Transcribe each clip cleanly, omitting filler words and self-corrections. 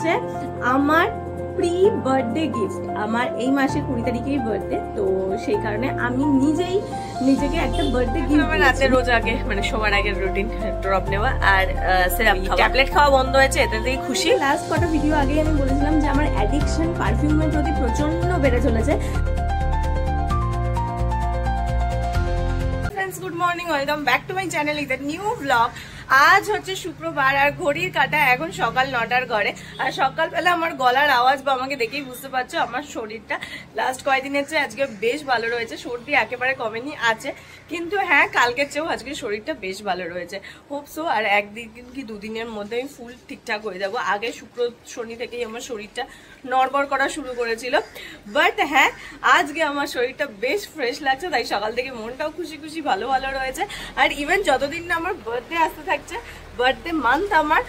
হচ্ছে আমার pre birthday gift. আমার এই মাসে 20 তারিখেই বার্থডে, তো সেই কারণে আমি নিজেই নিজেকে একটা বার্থডে গিফট। আমার রাতে রোজ আগে মানে শোবার আগের রুটিন ড্রপ নেওয়া আর সিরাপ খাওয়া, ট্যাবলেট খাওয়া বন্ধ হয়েছে, এতে থেকে খুশি। লাস্ট কটা ভিডিও আগে আমি বলেছিলাম যে আমার অ্যাডিকশন পারফিউমের প্রতি প্রচন্ড বেড়ে চলেছে। Friends, good morning, welcome back to my channel with a new blog. আজ হচ্ছে শুক্রবার আর ঘড়ির কাঁটা এখন সকাল 9টার ঘরে। আর সকালবেলা আমার গলার আওয়াজ বা আমাকে দেখেই বুঝতে পারছো আমার শরীরটা লাস্ট কয়েকদিনের চেয়ে আজকে বেশ ভালো রয়েছে। সর্দি একেবারে কমেনি, আছে, কিন্তু হ্যাঁ কালকের চেয়েও আজকে শরীরটা বেশ ভালো রয়েছে। হোপসো আর একদিন কি দুদিনের মধ্যে আমি ফুল ঠিকঠাক হয়ে যাব। আগে শুক্র শনি থেকেই আমার শরীরটা নড়বড় করা শুরু করেছিল, বাট হ্যাঁ আজকে আমার শরীরটা বেশ ফ্রেশ লাগছে, তাই সকাল থেকে মনটাও খুশি খুশি ভালো ভালো রয়েছে। আর ইভেন যতদিন না আমার বার্থডে আসতে থাকছে, বার্থডে মান্থ আমার,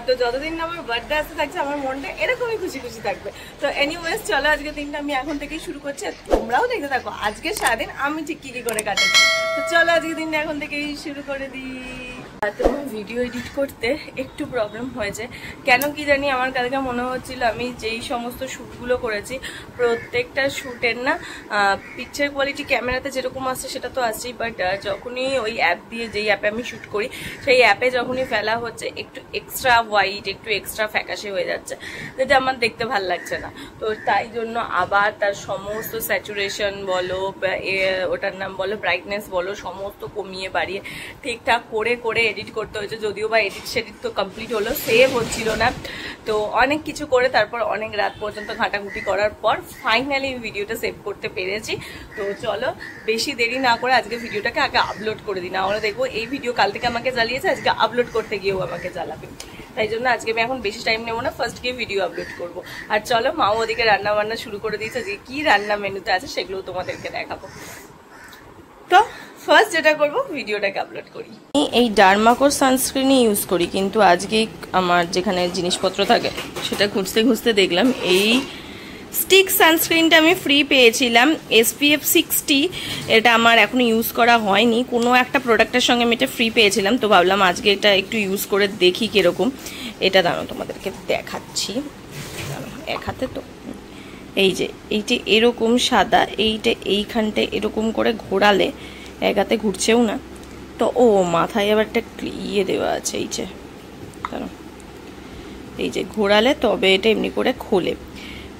তো যতদিন না আমার বার্থডে আসতে থাকছে আমার মনটা এরকমই খুশি খুশি থাকবে। তো এনিওয়েজ চলো আজকে দিনটা আমি এখন থেকেই শুরু করছি, তোমরাও দেখতে থাকো আজকে সারাদিন আমি ঠিক কি করে কাটাচ্ছি। তো চলো আজকে দিনটা এখন থেকেই শুরু করে দিই। তোমার ভিডিও এডিট করতে একটু প্রবলেম হয়েছে, কেন কি জানি আমার কালকে মনে হচ্ছিল আমি যেই সমস্ত শ্যুটগুলো করেছি প্রত্যেকটা শ্যুটের না পিকচার কোয়ালিটি ক্যামেরাতে যেরকম আসছে সেটা তো আসছেই, বাট যখনই ওই অ্যাপ দিয়ে যেই অ্যাপে আমি শ্যুট করি সেই অ্যাপে যখনই ফেলা হচ্ছে একটু এক্সট্রা হোয়াইট, একটু এক্সট্রা ফ্যাকাশে হয়ে যাচ্ছে, যেটা আমার দেখতে ভাল লাগছে না। তো তাই জন্য আবার তার সমস্ত স্যাচুরেশন বলো, ওটার নাম বলো ব্রাইটনেস বলো, সমস্ত কমিয়ে বাড়িয়ে ঠিকঠাক করে করে এডিট করতে হয়েছে। যদিও বা এডিট সেডিট তো কমপ্লিট হলো, সেভ হচ্ছিল না, তো অনেক কিছু করে তারপর অনেক রাত পর্যন্ত ঘাটাঘুটি করার পর ফাইনালি ভিডিওটা সেভ করতে পেরেছি। তো চলো বেশি দেরি না করে আজকে ভিডিওটাকে আগে আপলোড করে দিই, না হলে দেখবো এই ভিডিও কাল থেকে আমাকে জ্বালিয়েছে, আজকে আপলোড করতে গিয়েও আমাকে জ্বালাবে। তাই জন্য আজকে আমি এখন বেশি টাইম নেবো না, ফার্স্ট গিয়ে ভিডিও আপলোড করবো। আর চলো মাও ওদিকে রান্না বান্না শুরু করে দিয়েছে, যে কি রান্না মেনুতে আছে সেগুলো তোমাদেরকে দেখাবো। তো ফার্স্ট যেটা করবো ভিডিওটাকে আপলোড করি। এই ডার্মাকোর সানস্ক্রিনই ইউজ করি, কিন্তু আজকে আমার যেখানে জিনিসপত্র থাকে সেটা খুঁজতে খুঁজতে দেখলাম এই স্টিক সানস্ক্রিনটা আমি ফ্রি পেয়েছিলাম, SPF 60। এটা আমার এখনো ইউজ করা হয়নি, কোনো একটা প্রোডাক্টের সঙ্গে আমি এটা ফ্রি পেয়েছিলাম, তো ভাবলাম আজকে এটা একটু ইউজ করে দেখি কিরকম। এটা দাঁড়ানো তোমাদেরকে দেখাচ্ছি, এক হাতে তো এইটা এরকম সাদা, এইটা এইখানটা এরকম করে ঘোরালে এক হাতে ঘুরছেও না, তো ও মাথায় আবার একটা ইয়ে দেওয়া আছে, এই যে ঘোরালে তবে এটা এমনি করে খোলে,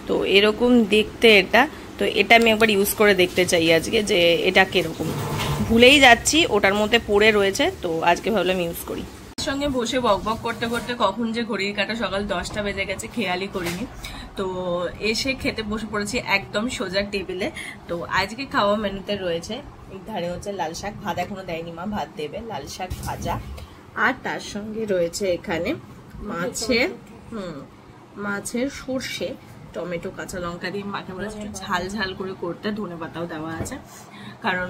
তো এরকম দেখতে এটা। তো এটা আমি একবার ইউজ করে দেখতে চাই আজকে যে এটা কিরকম। ভুলেই যাচ্ছি ওটার মধ্যে পড়ে রয়েছে, তো আজকে ভাবলাম ইউজ করি। সঙ্গে বসে বকবক করতে করতে কখন যে ঘড়ির কাঁটা সকাল 10টা বেজে গেছে খেয়ালই করিনি। তো এসে খেতে বসে পড়েছি একদম সোজা টেবিলে। তো আজকে খাওয়া মেনুতে রয়েছে ধারে হচ্ছে লাল শাক, ভাত এখনো দেয়নি মা, ভাত দেবে, লাল শাক ভাজা, আর তার সঙ্গে রয়েছে এখানে মাছের সর্ষে, টমেটো, কাঁচা লঙ্কা দিয়ে মাখা বলেছে একটু ঝাল ঝাল করে করতে, ধনে পাতাও দেওয়া আছে, কারণ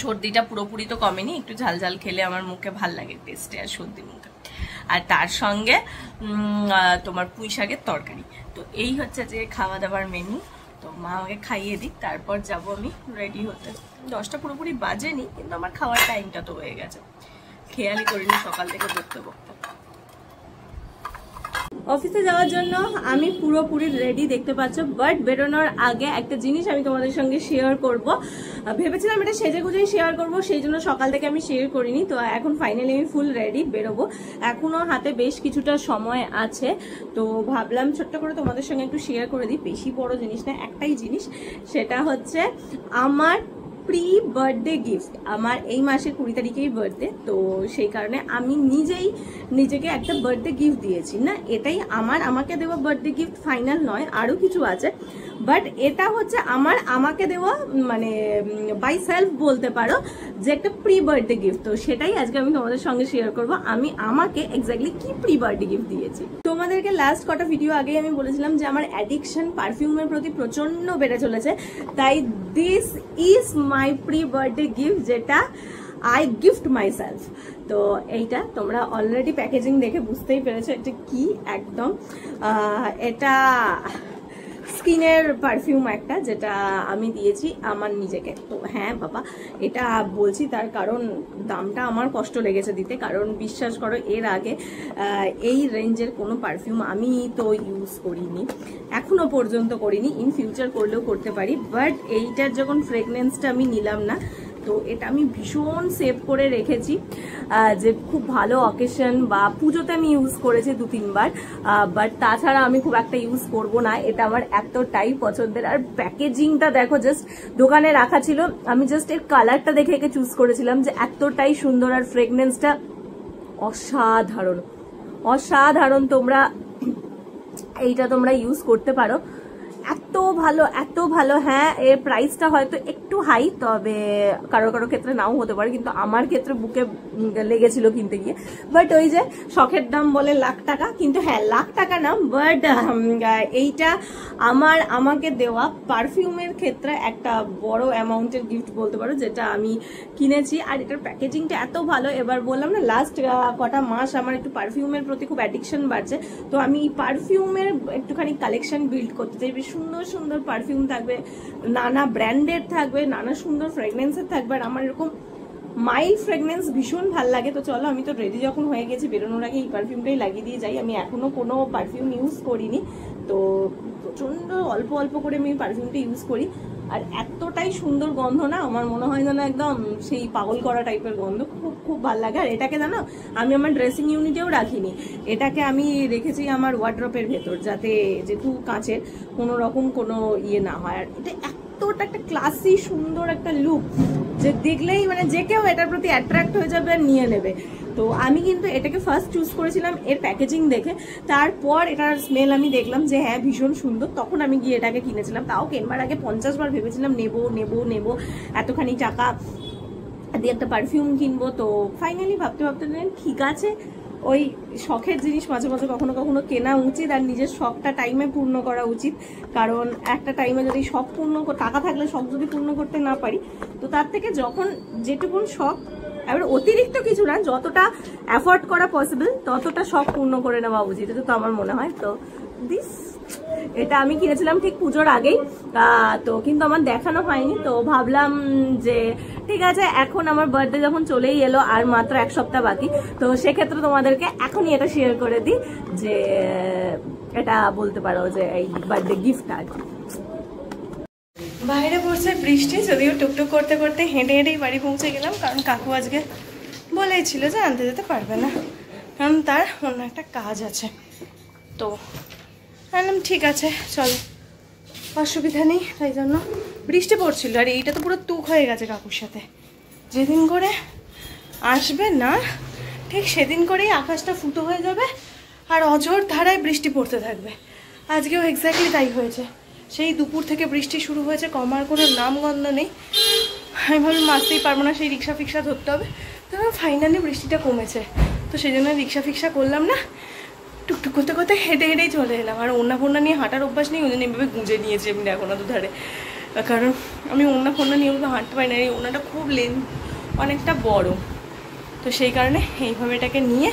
সর্দিটা পুরোপুরি তো কমেনি, একটু ঝাল ঝাল খেলে আমার মুখে ভাল লাগে টেস্টে আর সর্দি মুখে। আর তার সঙ্গে তোমার পুঁই শাকের তরকারি। তো এই হচ্ছে যে খাওয়া দাওয়ার মেনু। তো মা আমাকে খাইয়ে দিক, তারপর যাব আমি রেডি হতে। 10টা পুরোপুরি বাজেনি, কিন্তু আমার খাওয়ার টাইমটা তো হয়ে গেছে, খেয়ালই করিনি সকাল থেকে বকতে বকতে। অফিসে যাওয়ার জন্য আমি পুরোপুরি রেডি দেখতে পাচ্ছ, বাট বেরোনোর আগে একটা জিনিস আমি তোমাদের সঙ্গে শেয়ার করব। ভেবেছিলাম এটা সেজে গুজেই শেয়ার করব, সেই জন্য সকাল থেকে আমি শেয়ার করিনি। তো এখন ফাইনালি আমি ফুল রেডি বেরোবো, এখনো হাতে বেশ কিছুটা সময় আছে, তো ভাবলাম ছোট্ট করে তোমাদের সঙ্গে একটু শেয়ার করে দিই। বেশি বড় জিনিস না, একটাই জিনিস, সেটা হচ্ছে আমার প্রি বার্থডে গিফট। আমার এই মাসে 20 তারিখেই বার্থডে, তো সেই কারণে আমি নিজেই নিজেকে একটা বার্থডে গিফট দিয়েছি। না এটাই আমাকে দেওয়া বার্থডে গিফট ফাইনাল নয়, আরও কিছু আছে, বাট এটা হচ্ছে আমাকে দেওয়া মানে বাই সেলফ বলতে পারো যে একটা প্রি বার্থডে গিফট। তো সেটাই আজকে আমি তোমাদের সঙ্গে শেয়ার করব, আমি আমাকে এক্স্যাক্টলি কি প্রি বার্থডে গিফট দিয়েছি। তোমাদেরকে লাস্ট কটা ভিডিও আগেই আমি বলেছিলাম যে আমার অ্যাডিকশন পারফিউমের প্রতি প্রচন্ড বেড়ে চলেছে, তাই this is my pre birthday gift, যেটা আই গিফট মাই সেলফ। তো এইটা তোমরা অলরেডি প্যাকেজিং দেখে বুঝতেই পেরেছো এটা কি। একদম এটা স্কিনের পারফিউম একটা, যেটা আমি দিয়েছি আমার নিজেকে। তো হ্যাঁ বাবা, এটা বলছি তার কারণ দামটা আমার কষ্ট লেগেছে দিতে, কারণ বিশ্বাস করো এর আগে এই রেঞ্জের কোনো পারফিউম আমি তো ইউজ করিনি, এখনো পর্যন্ত করিনি, ইন ফিউচার করলেও করতে পারি। বাট এইটার যখন ফ্রেগনেন্সটা আমি নিলাম না, তো এটা আমি ভীষণ সেভ করে রেখেছি, যে খুব ভালো অকেশন বা পুজোতে আমি ইউজ করেছি 2-3 বার, বাট তাছাড়া আমি খুব একটা ইউজ করব না। এটা আমার এতটাই পছন্দের। আর প্যাকেজিংটা দেখো, জাস্ট দোকানে রাখা ছিল, আমি জাস্ট এর কালারটা দেখে একে চুজ করেছিলাম, যে এতটাই সুন্দর। আর ফ্রেগনেন্সটা অসাধারণ অসাধারণ। তোমরা এইটা তোমরা ইউজ করতে পারো, এত ভালো এত ভালো। হ্যাঁ, এর প্রাইসটা হয়তো একটু হাই, তবে কারো কারো ক্ষেত্রে নাও হতে পারে, কিন্তু আমার ক্ষেত্রে বুকে লেগেছিল কিনতে গিয়ে। বাট ওই যে শখের দাম বলে লাখ টাকা, কিন্তু হ্যাঁ লাখ টাকা না, বাট এইটা আমাকে দেওয়া পারফিউমের ক্ষেত্রে একটা বড় অ্যামাউন্টের গিফট বলতে পারো, যেটা আমি কিনেছি। আর এটার প্যাকেজিংটা এত ভালো। এবার বললাম না, লাস্ট কটা মাস আমার একটু পারফিউমের প্রতি খুব অ্যাডিকশন বাড়ছে, তো আমি পারফিউমের একটুখানি কালেকশন বিল্ড করতে চাই। সুন্দর সুন্দর পারফিউম থাকবে, নানা ব্র্যান্ডের থাকবে, নানা সুন্দর ফ্রেগনেন্সের থাকবে। আর আমার এরকম মাইল্ড ফ্রেগনেন্স ভীষণ ভালো লাগে। তো চলো, আমি তো রেডি যখন হয়ে গেছি, বেরোনোর আগে এই পারফিউমটাই লাগিয়ে দিয়ে যাই। আমি এখনো কোনো পারফিউম ইউজ করিনি, তো প্রচন্ড অল্প অল্প করে আমি পারফিউমটা ইউজ করি। আর এতটাই সুন্দর গন্ধ না, আমার মনে হয় যেন একদম সেই পাগল করা টাইপের গন্ধ, খুব খুব ভালো লাগে। আর এটাকে জানো, আমি আমার ড্রেসিং ইউনিটেও রাখিনি, এটাকে আমি রেখেছি আমার ওয়ার্ড্রপের ভেতর, যাতে যেহেতু কাঁচের কোনো রকম কোনো ইয়ে না হয়। আর এটা এতটা একটা ক্লাসি সুন্দর একটা লুক, যে দেখলেই মানে যে কেউ এটার প্রতি অ্যাট্রাক্ট হয়ে যাবে আর নিয়ে নেবে। তো আমি কিন্তু এটাকে ফার্স্ট চুজ করেছিলাম এর প্যাকেজিং দেখে, তারপর এটার স্মেল আমি দেখলাম যে হ্যাঁ ভীষণ সুন্দর, তখন আমি গিয়ে এটাকে কিনেছিলাম। তাও কেনবার আগে 50 বার ভেবেছিলাম নেবো নেবো নেবো, এতখানি টাকা দিয়ে একটা পারফিউম কিনবো। তো ফাইনালি ভাবতে ভাবতে ঠিক আছে, ওই শখের জিনিস মাঝে মাঝে কখনো কখনো কেনা উচিত, আর নিজের শখটা টাইমে পূর্ণ করা উচিত। কারণ একটা টাইমে যদি শখ টাকা থাকলে শখ যদি পূর্ণ করতে না পারি, তো তার থেকে যখন যেটুকুন শখ, এবার অতিরিক্ত কিছু না, যতটা অ্যাফোর্ড করা পসিবল ততটা শখ পূর্ণ করে নেওয়া উচিত, এটা তো আমার মনে হয়। তো এটা আমি কিনেছিলাম ঠিক পুজোর আগেই, তো কিন্তু আমার দেখানো হয়নি। তো ভাবলাম যে ঠিক আছে, এখন আমার বার্থডে যখন চলেই এলো, আর মাত্র 1 সপ্তাহ বাকি, তো সেক্ষেত্রে তোমাদেরকে এখনই এটা শেয়ার করে দিই, যে এটা বলতে পারো যে এই বার্থডে গিফট। আর বাইরে পড়ছে বৃষ্টি, যদিও টুকটুক করতে করতে হেঁটে হেঁটেই বাড়ি পৌঁছে গেলাম, কারণ কাকু আজকে বলেই ছিল যে আনতে যেতে পারবে না, কারণ তার অন্য একটা কাজ আছে। তো বললাম ঠিক আছে চলো, অসুবিধা নেই। তাই জন্য বৃষ্টি পড়ছিল, আর এইটা তো পুরো তুক হয়ে গেছে কাকুর সাথে। যেদিন করে আসবে না, ঠিক সেদিন করেই আকাশটা ফুটো হয়ে যাবে, আর অঝোর ধারায় বৃষ্টি পড়তে থাকবে। আজকেও এক্স্যাক্টলি তাই হয়েছে। সেই দুপুর থেকে বৃষ্টি শুরু হয়েছে, কমার কোনো নামগন্ধ নেই। আমি ভাবলাম আসতেই পারবো না, সেই রিক্সা ফিক্সা ধরতে হবে। তো ফাইনালি বৃষ্টিটা কমেছে, তো সেই জন্য রিক্সা ফিক্সা করলাম না, টুকটুক করতে করতে হেঁটে হেঁটেই চলে এলাম। আর ওড়না ফোড়না নিয়ে হাঁটার অভ্যাস নেই, ওই জন্য এভাবে গুঁজে নিয়েছি এমনি এখন ধারে, কারণ আমি ওড়না ফোড়না নিয়ে ওগুলো হাঁটতে পারি না। এই ওড়নাটা খুব অনেকটা বড়, তো সেই কারণে এইভাবে এটাকে নিয়ে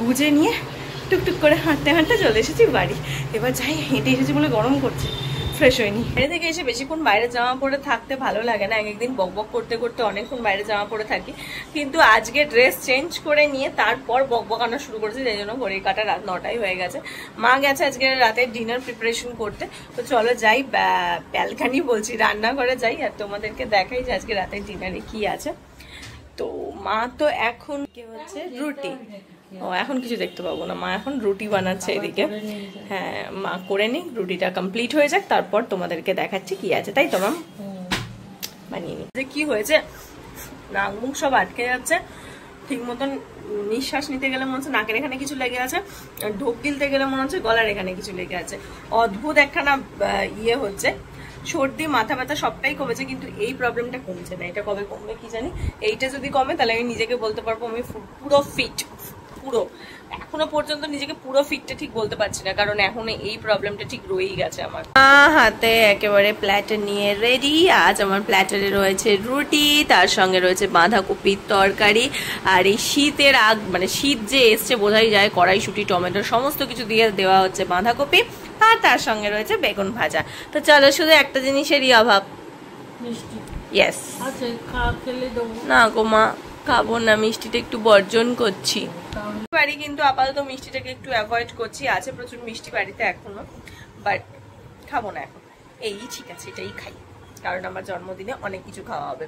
গুঁজে নিয়ে টুকটুক করে হাঁটতে হাঁটতে চলে এসেছি বাড়ি। এবার যাই, হেঁটে এসেছি বলে গরম করছে, ফ্রেশ হয়নি। বাইরে থেকে এসে বেশিক্ষণ বাইরে জামা পরে থাকতে ভালো লাগে না, একদিন বকবক করতে করতে অনেকক্ষণ বাইরে জামা পরে থাকি। কিন্তু আজকে ড্রেস চেঞ্জ করে নিয়ে তারপর বকবকানো শুরু করেছি, যাই জন্য ঘড়ির কাটা রাত 9টাই হয়ে গেছে। মা গেছে আজকে রাতে ডিনার প্রিপারেশন করতে। তো চলো যাই, ব্যালকানি বলছি, রান্নাঘরে যাই, আর তোমাদেরকে দেখাই যে আজকে রাতের ডিনারে কি আছে। তো মা তো এখন কি হচ্ছে রুটি, ও এখন কিছু দেখতে পাবো না, মা এখন রুটি বানাচ্ছে এদিকে। হ্যাঁ, মা করে নিক, রুটিটা কমপ্লিট হয়ে যাক, তারপর তোমাদেরকে দেখাচ্ছি কি আছে। তাই তো মাম, বানিয়ে নি। যে কি হয়েছে, নাক মুখ সব আটকে যাচ্ছে, ঠিক মতন নিঃশ্বাস নিতে গেলে মনে হচ্ছে নাকের এখানে কিছু লেগে আছে, ঢোক গিলতে গেলে মনে হচ্ছে গলার এখানে কিছু লেগে আছে। অদ্ভুত একখানা ইয়ে হচ্ছে, সর্দি মাথা ব্যথা সবটাই কমেছে, কিন্তু এই প্রবলেমটা কমছে না। এটা কবে কমবে কি জানি। এইটা যদি কমে তাহলে আমি নিজেকে বলতে পারবো আমি পুরো ফিট। পুরো এখনো পর্যন্ত নিজেকে পুরো ফিটটা ঠিক বলতে পারছি না, কারণ এখন এই প্রবলেমটা ঠিক রয়েই গেছে আমার। হাতে একেবারে প্ল্যাটার নিয়ে রেডি। আজ আমার প্ল্যাটারে রয়েছে রুটি, তার সঙ্গে রয়েছে বাঁধাকপির তরকারি, আর এই শীতের মানে শীত যে এসছে বোঝাই যায়, কড়াইশুঁটি টমেটো সমস্ত কিছু দিয়ে দেওয়া হচ্ছে বাঁধাকপি, আর আর তার সঙ্গে রয়েছে বেগুন ভাজা। তো চলো, শুধু একটা জিনিসেরই অভাব, মিষ্টি ইয়েস। আছে, খেলে দেবো। না গো মা, খাবো না, মিষ্টিটা একটু বর্জন করছি। বাড়ি কিন্তু আপাতত মিষ্টিটাকে একটু অ্যাভয়েড করছি, আছে প্রচুর মিষ্টি বাড়িতে এখনো, বাট খাবো না এখন। এই ঠিক আছে, এটাই খাই, কারণ আমার জন্মদিনে অনেক কিছু খাওয়া হবে।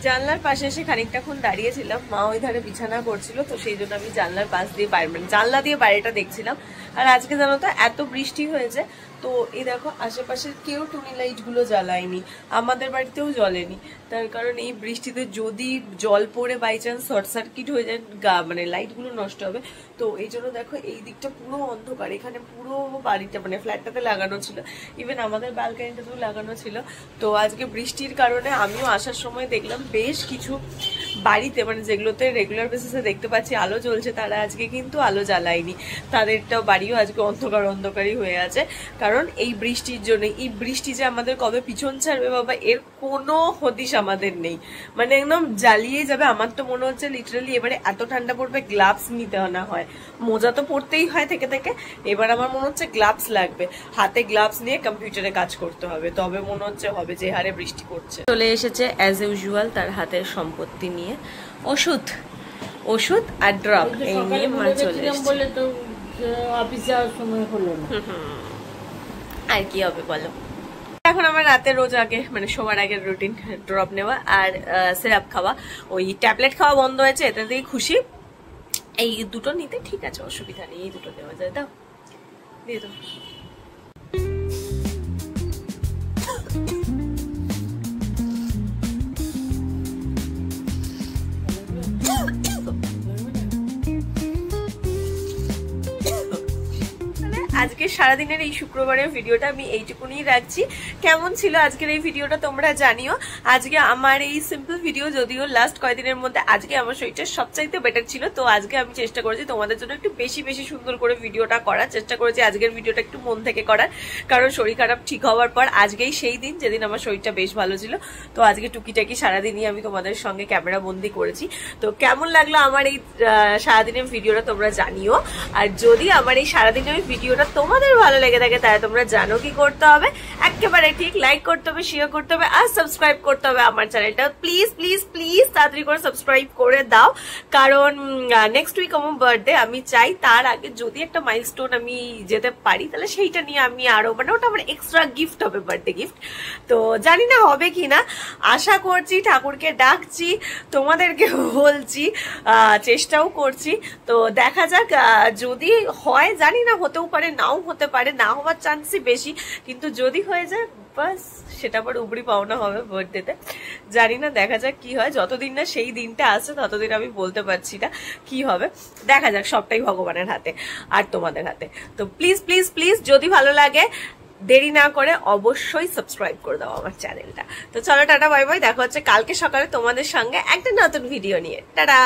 জানলার পাশে এসে খানিকটাক্ষণ দাঁড়িয়েছিলাম, মা ওই ধারে বিছানা করছিল, তো সেই জন্য আমি জানলার পাশ দিয়ে জানলা দিয়ে বাইরেটা দেখছিলাম। আর আজকে জানো তো এত বৃষ্টি হয়েছে, তো এই দেখো আশেপাশের কেউ টুনি লাইট গুলো জ্বালায়নি, আমাদের বাড়িতেও জ্বলেনি। তার কারণ এই বৃষ্টিতে যদি জল পড়ে বাই চান্স শর্ট সার্কিট হয়ে যায়, মানে লাইট গুলো নষ্ট হবে। তো এই জন্য দেখো এই দিকটা পুরো অন্ধকার, এখানে পুরো বাড়িটা মানে ফ্ল্যাটটাতে লাগানো ছিল, ইভেন আমাদের ব্যালকনিটাতেও লাগানো ছিল। তো আজকে বৃষ্টির কারণে আমিও আসার সময় দেখলাম বেশ কিছু বাড়িতে, মানে যেগুলোতে রেগুলার বেসিসে দেখতে পাচ্ছি আলো জ্বলছে, তারা আজকে কিন্তু আলো জ্বালায়নি, তাদেরটাও বাড়িও আজকে অন্ধকার অন্ধকারই হয়ে আছে। কারণ এই বৃষ্টির জন্য, এই বৃষ্টি যে আমাদের কবে পিছন ছাড়বে বাবা, এর কোনো হদিশ আমাদের নেই, মানে একদম জ্বালিয়ে যাবে। আমার তো মনে হচ্ছে লিটারালি এবারে এত ঠান্ডা পড়বে গ্লাভস নিতে না হয়, মোজা তো পড়তেই হয় থেকে থেকে, এবার আমার মনে হচ্ছে গ্লাভস লাগবে, হাতে গ্লাভস নিয়ে কম্পিউটারে কাজ করতে হবে, তবে মনে হচ্ছে হবে যে হারে বৃষ্টি পড়ছে। চলে এসেছে অ্যাজ ইউজুয়াল তার হাতের সম্পত্তি নিয়ে, ওষুধ ওষুধ আর ড্রপ, এই নিয়ে মা চলে এসেছে। বলে তো অফিসে যাওয়ার সময় হলো না, আর কি হবে বলো। এখন আমার রাতে রোজ আগে মানে শোবার আগের রুটিন ড্রপ নেওয়া আর সিরাপ খাওয়া, ওই ট্যাবলেট খাওয়া বন্ধ হয়েছে, এতে দিয়ে খুশি। এই দুটো নিতে ঠিক আছে, অসুবিধা নেই, এই দুটো দেওয়া যায়, দাও দিয়ে দাও। আজকে সারাদিনের এই শুক্রবারের ভিডিওটা আমি এইটুকুনি রাখছি। কেমন ছিল আজকের এই ভিডিওটা তোমরা জানিও। আজকে আমার এই সিম্পল ভিডিও, যদিও লাস্ট কয়েকদিনের মধ্যে আজকে আমার শরীরটা সবচাইতে বেটার ছিল, তো আজকে আমি চেষ্টা করেছি তোমাদের জন্য একটু বেশি বেশি সুন্দর করে ভিডিওটা করার চেষ্টা করেছি, আজকের ভিডিওটা একটু মন থেকে করার, কারণ শরীর খারাপ ঠিক হওয়ার পর আজকেই সেই দিন যেদিন আমার শরীরটা বেশ ভালো ছিল। তো আজকে টুকিটাকি সারাদিনই আমি তোমাদের সঙ্গে ক্যামেরা বন্দি করেছি। তো কেমন লাগলো আমার এই সারাদিনের ভিডিওটা তোমরা জানিও। আর যদি আমার এই সারাদিনের ভিডিওটা তোমাদের ভালো লেগে থাকে তাহলে তোমরা জানো কি করতে হবে, একেবারে ঠিক লাইক করতে হবে, শেয়ার করতে হবে আর সাবস্ক্রাইব করতে হবে আমার চ্যানেলটা। প্লিজ প্লিজ প্লিজ তাড়াতাড়ি করে সাবস্ক্রাইব করে দাও, কারণ নেক্সট উইক আমার বার্থডে, আমি চাই তার আগে যদি একটা মাইলস্টোন আমি যেতে পারি তাহলে সেইটা নিয়ে আমি আরো, মানে ওটা আমার এক্সট্রা গিফট হবে, বার্থডে গিফট। তো জানি না হবে কিনা, আশা করছি, ঠাকুরকে ডাকছি, তোমাদেরকে বলছি, চেষ্টাও করছি। তো দেখা যাক, যদি হয় জানি না, হতেও পারে নাও হতে পারে, না হওয়ার চান্সই বেশি, কিন্তু যদি হয়ে যায় বাস সেটা আবার উপরি পাওনা হবে বার্থডেতে। জানি না, দেখা যাক কি হয়, যতদিন না সেই দিনটা আসছে ততদিন আমি বলতে পারছি না কি হবে, দেখা যাক, সবটাই ভগবানের হাতে আর তোমাদের হাতে। তো প্লিজ প্লিজ প্লিজ যদি ভালো লাগে দেরি না করে অবশ্যই সাবস্ক্রাইব করে দাও আমার চ্যানেলটা। তো চলো টাটা বাই বাই, দেখা হচ্ছে কালকে সকালে তোমাদের সঙ্গে একটা নতুন ভিডিও নিয়ে। টাটা।